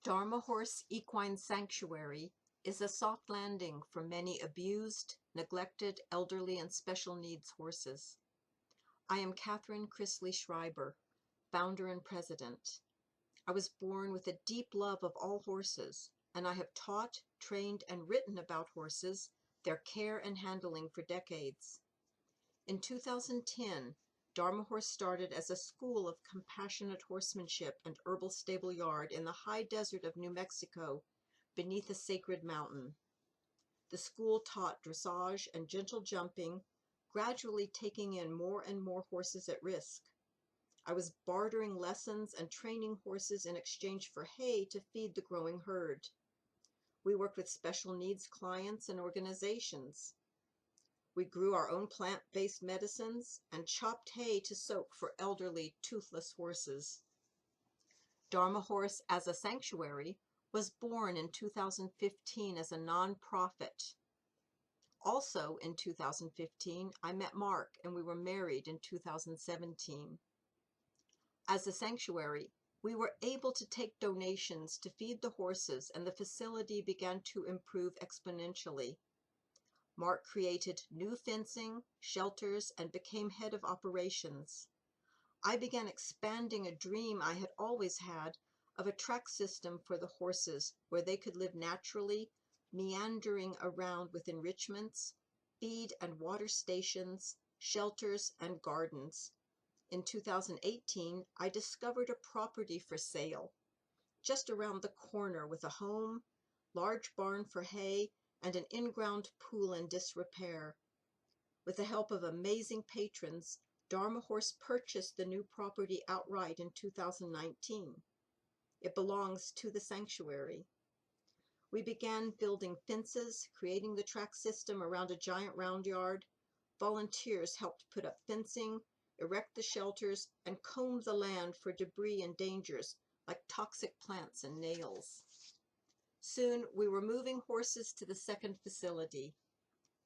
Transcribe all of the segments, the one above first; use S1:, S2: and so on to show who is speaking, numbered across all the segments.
S1: Dharmahorse Equine Sanctuary is a soft landing for many abused, neglected, elderly, and special needs horses. I am Catherine Chrisley Schreiber, founder and president. I was born with a deep love of all horses, and I have taught, trained, and written about horses, their care and handling for decades. In 2010, Dharmahorse started as a school of compassionate horsemanship and herbal stable yard in the high desert of New Mexico, beneath a sacred mountain. The school taught dressage and gentle jumping, gradually taking in more and more horses at risk. I was bartering lessons and training horses in exchange for hay to feed the growing herd. We worked with special needs clients and organizations. We grew our own plant-based medicines and chopped hay to soak for elderly, toothless horses. Dharmahorse as a Sanctuary was born in 2015 as a nonprofit. Also in 2015, I met Mark and we were married in 2017. As a sanctuary, we were able to take donations to feed the horses, and the facility began to improve exponentially. Mark created new fencing, shelters, and became head of operations. I began expanding a dream I had always had of a track system for the horses where they could live naturally, meandering around with enrichments, feed and water stations, shelters, and gardens. In 2018, I discovered a property for sale, just around the corner, with a home, large barn for hay, and an in-ground pool in disrepair. With the help of amazing patrons, Dharmahorse purchased the new property outright in 2019. It belongs to the sanctuary. We began building fences, creating the track system around a giant round yard. Volunteers helped put up fencing, erect the shelters, and comb the land for debris and dangers like toxic plants and nails. Soon, we were moving horses to the second facility.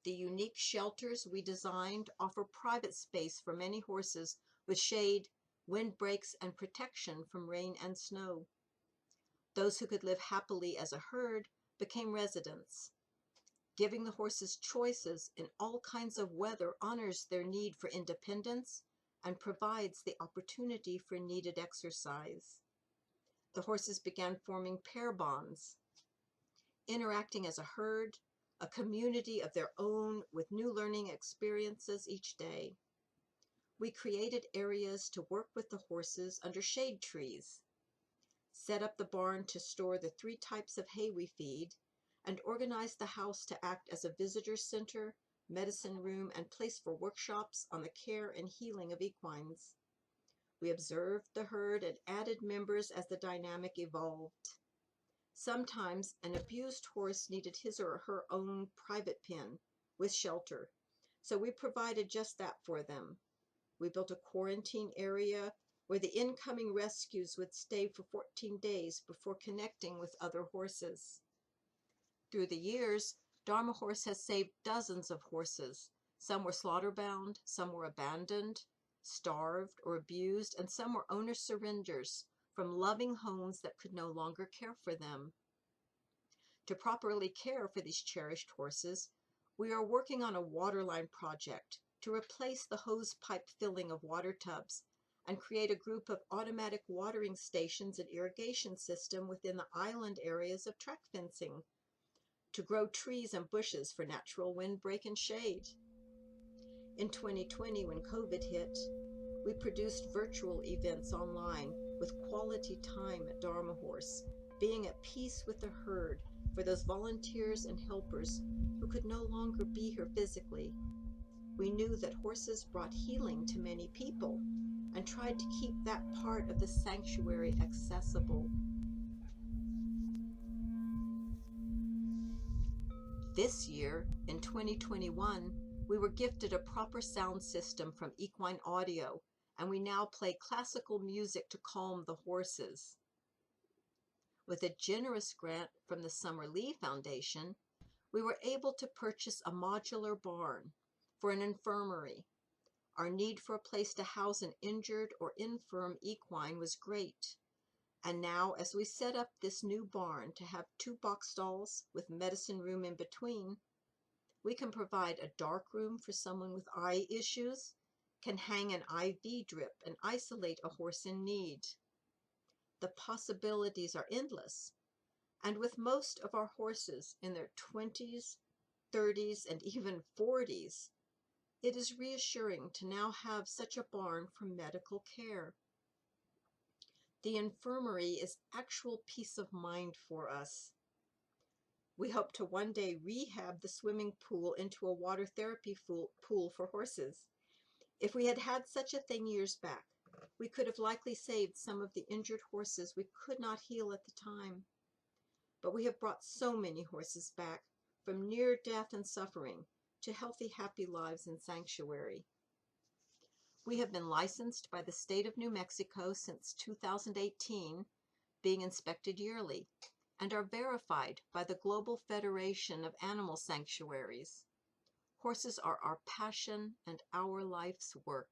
S1: The unique shelters we designed offer private space for many horses with shade, windbreaks, and protection from rain and snow. Those who could live happily as a herd became residents. Giving the horses choices in all kinds of weather honors their need for independence and provides the opportunity for needed exercise. The horses began forming pair bonds, interacting as a herd, a community of their own with new learning experiences each day. We created areas to work with the horses under shade trees, set up the barn to store the 3 types of hay we feed, and organized the house to act as a visitor center, medicine room, and place for workshops on the care and healing of equines. We observed the herd and added members as the dynamic evolved. Sometimes an abused horse needed his or her own private pen with shelter, so we provided just that for them. We built a quarantine area where the incoming rescues would stay for 14 days before connecting with other horses. Through the years, Dharmahorse has saved dozens of horses. Some were slaughter-bound, some were abandoned, starved, or abused, and some were owner surrenders from loving homes that could no longer care for them. To properly care for these cherished horses, we are working on a waterline project to replace the hose pipe filling of water tubs and create a group of automatic watering stations and irrigation system within the island areas of track fencing, to grow trees and bushes for natural windbreak and shade. In 2020, when COVID hit, we produced virtual events online with quality time at Dharmahorse, being at peace with the herd for those volunteers and helpers who could no longer be here physically. We knew that horses brought healing to many people and tried to keep that part of the sanctuary accessible. This year, in 2021, we were gifted a proper sound system from Equine Audio, and we now play classical music to calm the horses. With a generous grant from the Summer Lee Foundation, we were able to purchase a modular barn for an infirmary. Our need for a place to house an injured or infirm equine was great. And now, as we set up this new barn to have 2 box stalls with medicine room in between, we can provide a dark room for someone with eye issues, can hang an IV drip and isolate a horse in need. The possibilities are endless, and with most of our horses in their 20s, 30s, and even 40s, it is reassuring to now have such a barn for medical care. The infirmary is actual peace of mind for us. We hope to one day rehab the swimming pool into a water therapy pool for horses. If we had had such a thing years back, we could have likely saved some of the injured horses we could not heal at the time. But we have brought so many horses back from near death and suffering to healthy, happy lives in sanctuary. We have been licensed by the state of New Mexico since 2018, being inspected yearly, and are verified by the Global Federation of Animal Sanctuaries. Horses are our passion and our life's work.